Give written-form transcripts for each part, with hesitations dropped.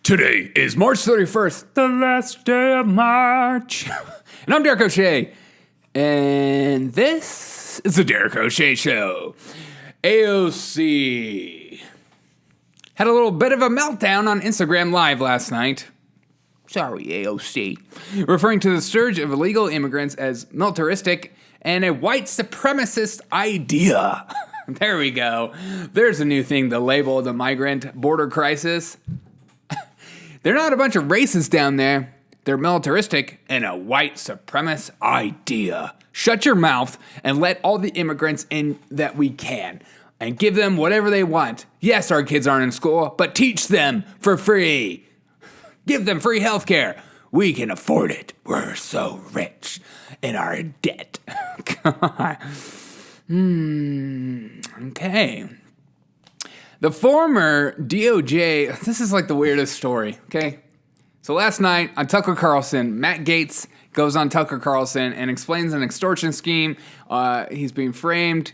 Today is March 31st, the last day of March. And I'm Derek O'Shea. And this is the Derek O'Shea Show. AOC had a little bit of a meltdown on Instagram Live last night. Sorry, AOC. Referring to the surge of illegal immigrants as militaristic and a white supremacist idea. There we go. There's a new thing to label the migrant border crisis. They're not a bunch of racists down there. They're militaristic and a white supremacist idea. Shut your mouth and let all the immigrants in that we can and give them whatever they want. Yes, our kids aren't in school, but teach them for free. Give them free health care. We can afford it. We're so rich in our debt. Okay. The former DOJ, this is like the weirdest story, okay? So last night on Tucker Carlson, Matt Gaetz goes on Tucker Carlson and explains an extortion scheme. He's being framed.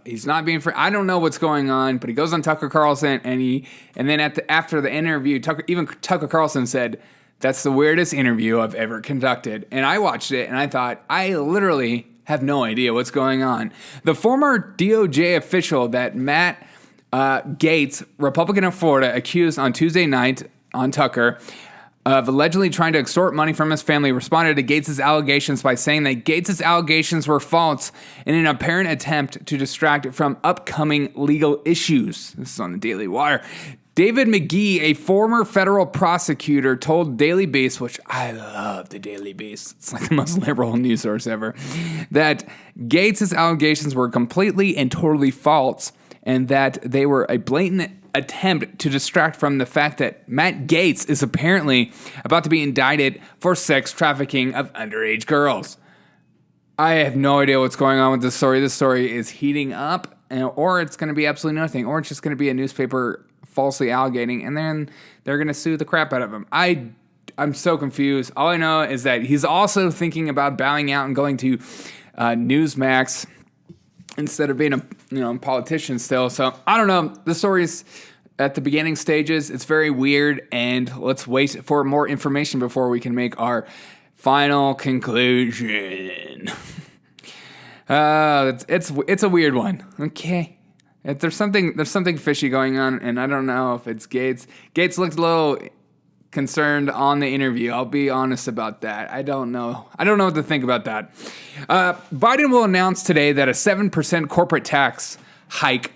He's not being framed. I don't know what's going on, but he goes on Tucker Carlson and then after the interview, Tucker Carlson said, "That's the weirdest interview I've ever conducted." And I watched it and I thought, I literally have no idea what's going on. The former DOJ official that Matt Gaetz, Republican of Florida, accused on Tuesday night on Tucker of allegedly trying to extort money from his family, responded to Gaetz' allegations by saying that Gaetz' allegations were false in an apparent attempt to distract from upcoming legal issues. This is on the Daily Wire. David McGee, a former federal prosecutor, told Daily Beast, which I love the Daily Beast, it's like the most liberal news source ever, that Gaetz' allegations were completely and totally false and that they were a blatant attempt to distract from the fact that Matt Gaetz is apparently about to be indicted for sex trafficking of underage girls. I have no idea what's going on with this story. This story is heating up, or it's going to be absolutely nothing, or it's just going to be a newspaper falsely alleging, and then they're going to sue the crap out of him. I'm so confused. All I know is that he's also thinking about bowing out and going to Newsmax instead of being a politician still. So I don't know. The story's at the beginning stages. It's very weird, and let's wait for more information before we can make our final conclusion. It's a weird one. Okay. There's something fishy going on, and I don't know if it's Gaetz. Gaetz looked a little concerned on the interview. I'll be honest about that. I don't know what to think about that. Biden will announce today that a 7% corporate tax hike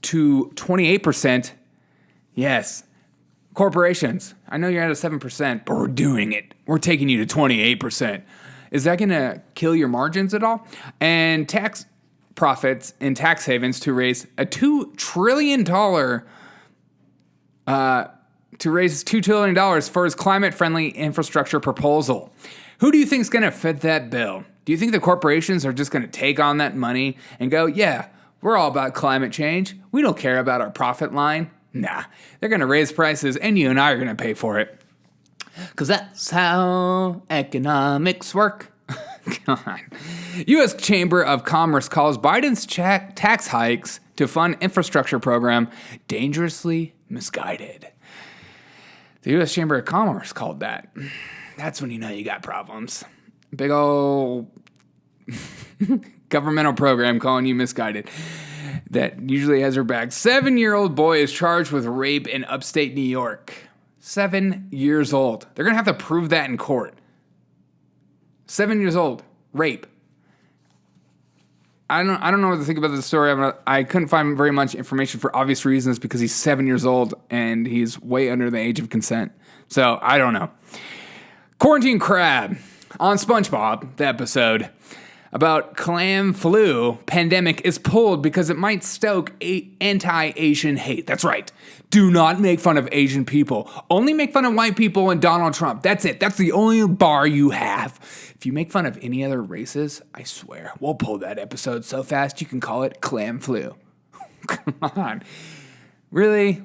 to 28%. Yes, corporations. I know you're at a 7%, but we're doing it. We're taking you to 28%. Is that going to kill your margins at all? And tax profits in tax havens to raise a $2 trillion for his climate-friendly infrastructure proposal. Who do you think is going to fit that bill? Do you think the corporations are just going to take on that money and go, yeah, we're all about climate change. We don't care about our profit line. Nah, they're going to raise prices and you and I are going to pay for it. Because that's how economics work. God. U.S. Chamber of Commerce calls Biden's tax hikes to fund infrastructure program dangerously misguided. The U.S. Chamber of Commerce called that. That's when you know you got problems. Big old governmental program calling you misguided. That usually has her back. 7-year-old boy is charged with rape in upstate New York. 7 years old. They're going to have to prove that in court. 7 years old. Rape. I don't know what to think about this story. I couldn't find very much information for obvious reasons because he's 7 years old and he's way under the age of consent. So I don't know. Quarantine crab on Spongebob, the episode about clam flu pandemic is pulled because it might stoke anti-Asian hate. That's right. Do not make fun of Asian people. Only make fun of white people and Donald Trump. That's it. That's the only bar you have. If you make fun of any other races, I swear, we'll pull that episode so fast you can call it clam flu. Come on. Really?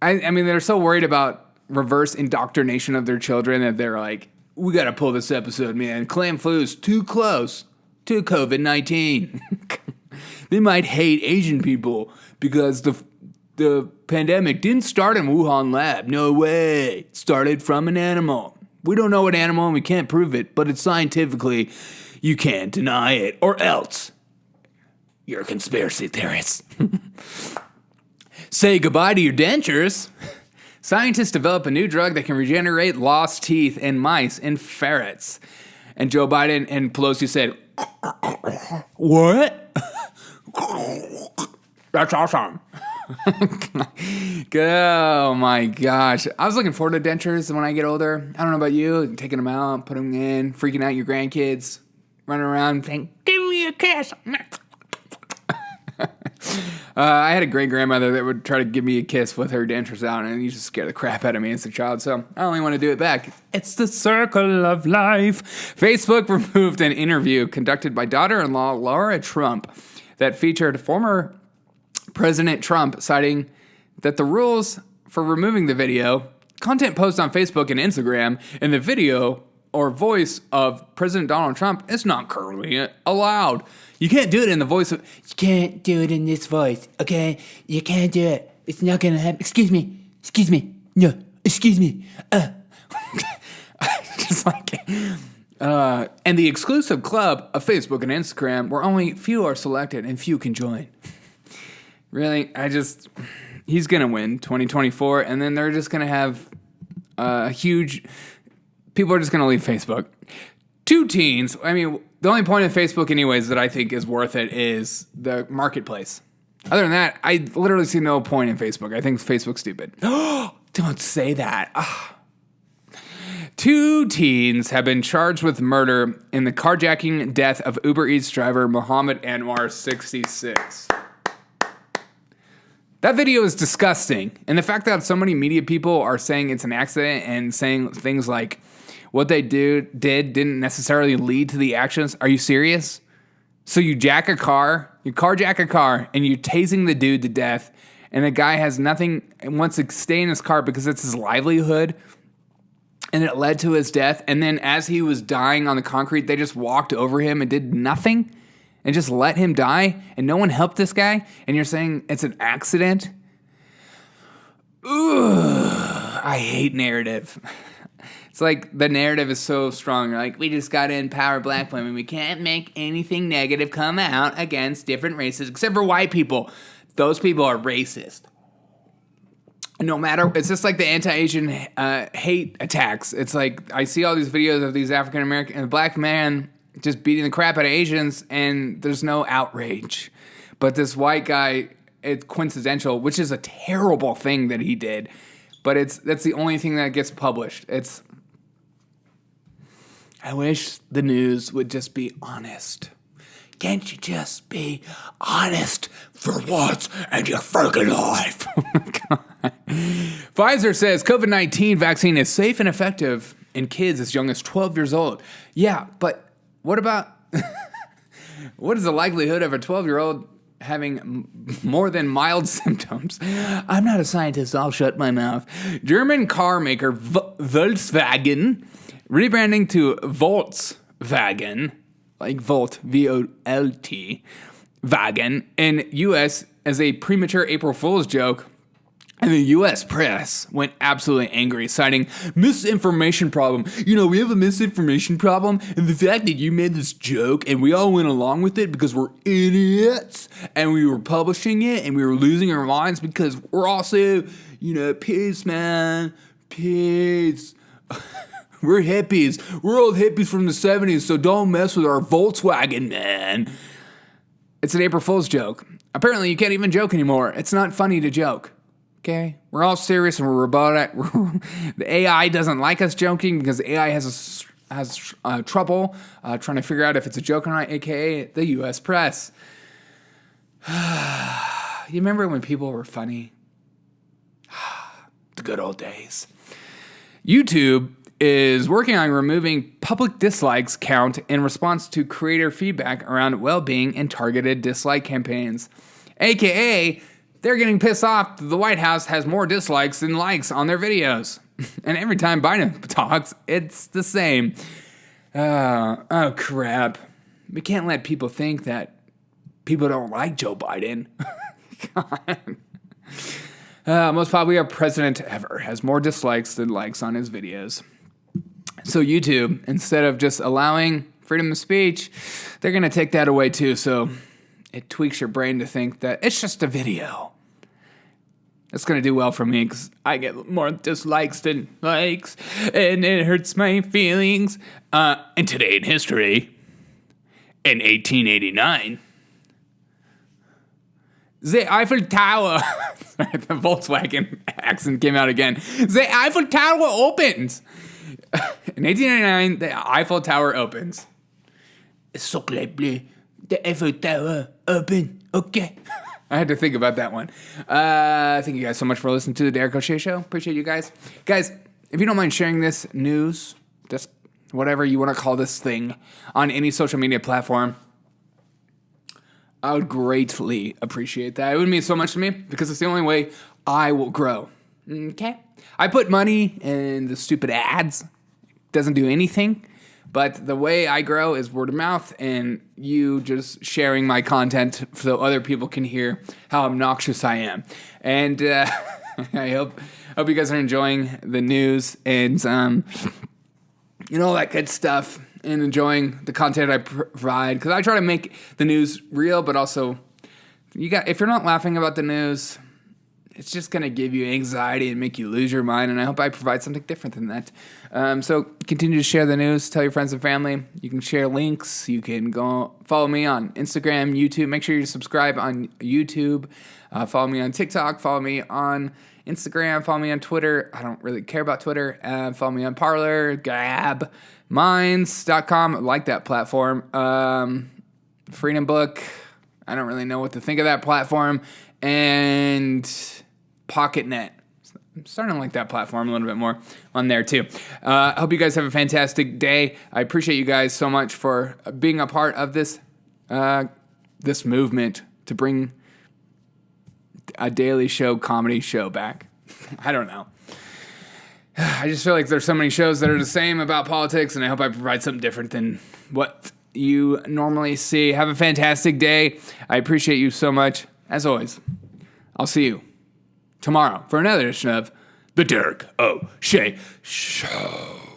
I mean, they're so worried about reverse indoctrination of their children that they're like, we got to pull this episode, man. Clam flu is too close to COVID-19. They might hate Asian people because the pandemic didn't start in Wuhan lab. No way. It started from an animal. We don't know what animal and we can't prove it, but it's scientifically, you can't deny it, or else you're a conspiracy theorist. Say goodbye to your dentures. Scientists develop a new drug that can regenerate lost teeth in mice and ferrets. And Joe Biden and Pelosi said, what? That's awesome. Oh my gosh. I was looking forward to dentures when I get older. I don't know about you. Taking them out, putting them in, freaking out your grandkids, running around saying, give me a kiss. I had a great grandmother that would try to give me a kiss with her dentures out, and it used to scare the crap out of me as a child, so I only want to do it back. It's the circle of life. Facebook removed an interview conducted by daughter-in-law Lara Trump that featured former President Trump, citing that the rules for removing the video, content posts on Facebook and Instagram, and the video or voice of President Donald Trump is not currently allowed. You can't do it in the voice of... You can't do it in this voice, okay? You can't do it. It's not going to happen. Excuse me. No, excuse me. Just like... and the exclusive club of Facebook and Instagram where only few are selected and few can join. Really, he's going to win 2024, and then they're just going to have a huge... People are just going to leave Facebook. Two teens, I mean, the only point of Facebook anyways that I think is worth it is the marketplace. Other than that, I literally see no point in Facebook. I think Facebook's stupid. Don't say that. Two teens have been charged with murder in the carjacking death of Uber Eats driver Muhammad Anwar, 66. That video is disgusting. And the fact that so many media people are saying it's an accident and saying things like what they didn't necessarily lead to the actions. Are you serious? So you carjack a car, and you're tasing the dude to death, and the guy has nothing and wants to stay in his car because it's his livelihood, and it led to his death. And then as he was dying on the concrete, they just walked over him and did nothing and just let him die, and no one helped this guy, and you're saying it's an accident? Ugh, I hate narrative. It's like the narrative is so strong. Like, we just got to empower black women. We can't make anything negative come out against different races, except for white people. Those people are racist. No matter, it's just like the anti-Asian hate attacks. It's like, I see all these videos of these African-American and black men just beating the crap out of Asians, and there's no outrage. But this white guy, it's coincidental, which is a terrible thing that he did. But that's the only thing that gets published. I wish the news would just be honest. Can't you just be honest for once in your freaking life? Pfizer says COVID-19 vaccine is safe and effective in kids as young as 12 years old. Yeah, but what about... what is the likelihood of a 12-year-old having more than mild symptoms? I'm not a scientist. I'll shut my mouth. German car maker Volkswagen rebranding to Volkswagen, like Volt, V-O-L-T, Wagen, in U.S. as a premature April Fool's joke. And the U.S. press went absolutely angry, citing misinformation problem. You know, we have a misinformation problem, and the fact that you made this joke and we all went along with it because we're idiots, and we were publishing it, and we were losing our minds because we're also, peace, man, peace. We're hippies. We're old hippies from the 70s, so don't mess with our Volkswagen, man. It's an April Fool's joke. Apparently, you can't even joke anymore. It's not funny to joke. Okay? We're all serious and we're about it. The AI doesn't like us joking because the AI has trouble trying to figure out if it's a joke or not, a.k.a. the U.S. press. You remember when people were funny? The good old days. YouTube is working on removing public dislikes count in response to creator feedback around well-being and targeted dislike campaigns. AKA, they're getting pissed off that the White House has more dislikes than likes on their videos. And every time Biden talks, it's the same. Oh, crap. We can't let people think that people don't like Joe Biden. God. Most popular president ever has more dislikes than likes on his videos. So YouTube, instead of just allowing freedom of speech, they're going to take that away too. So it tweaks your brain to think that it's just a video. It's going to do well for me because I get more dislikes than likes, and it hurts my feelings. And today in history, in 1889, the Eiffel Tower, sorry, the Volkswagen accent came out again. The Eiffel Tower opens. In 1889, the Eiffel Tower opens. So clearly, the Eiffel Tower open. Okay. I had to think about that one. Thank you guys so much for listening to the Derek O'Shea Show. Appreciate you guys. Guys, if you don't mind sharing this news, just whatever you want to call this thing, on any social media platform, I would greatly appreciate that. It would mean so much to me because it's the only way I will grow. Okay? I put money in the stupid ads. It doesn't do anything. But the way I grow is word of mouth and you just sharing my content so other people can hear how obnoxious I am. And I hope you guys are enjoying the news and all that good stuff and enjoying the content I provide. Because I try to make the news real, but also if you're not laughing about the news, it's just going to give you anxiety and make you lose your mind, and I hope I provide something different than that. So continue to share the news, tell your friends and family. You can share links. You can go follow me on Instagram, YouTube. Make sure you subscribe on YouTube. Follow me on TikTok. Follow me on Instagram. Follow me on Twitter. I don't really care about Twitter. Follow me on Parler, Gab, Minds.com. I like that platform. Freedom Book. I don't really know what to think of that platform. And PocketNet. I'm starting to like that platform a little bit more on there too. I hope you guys have a fantastic day. I appreciate you guys so much for being a part of this this movement to bring a daily show, comedy show back. I don't know. I just feel like there's so many shows that are the same about politics, and I hope I provide something different than what you normally see. Have a fantastic day. I appreciate you so much. As always, I'll see you tomorrow for another edition of The Derek O'Shea Show.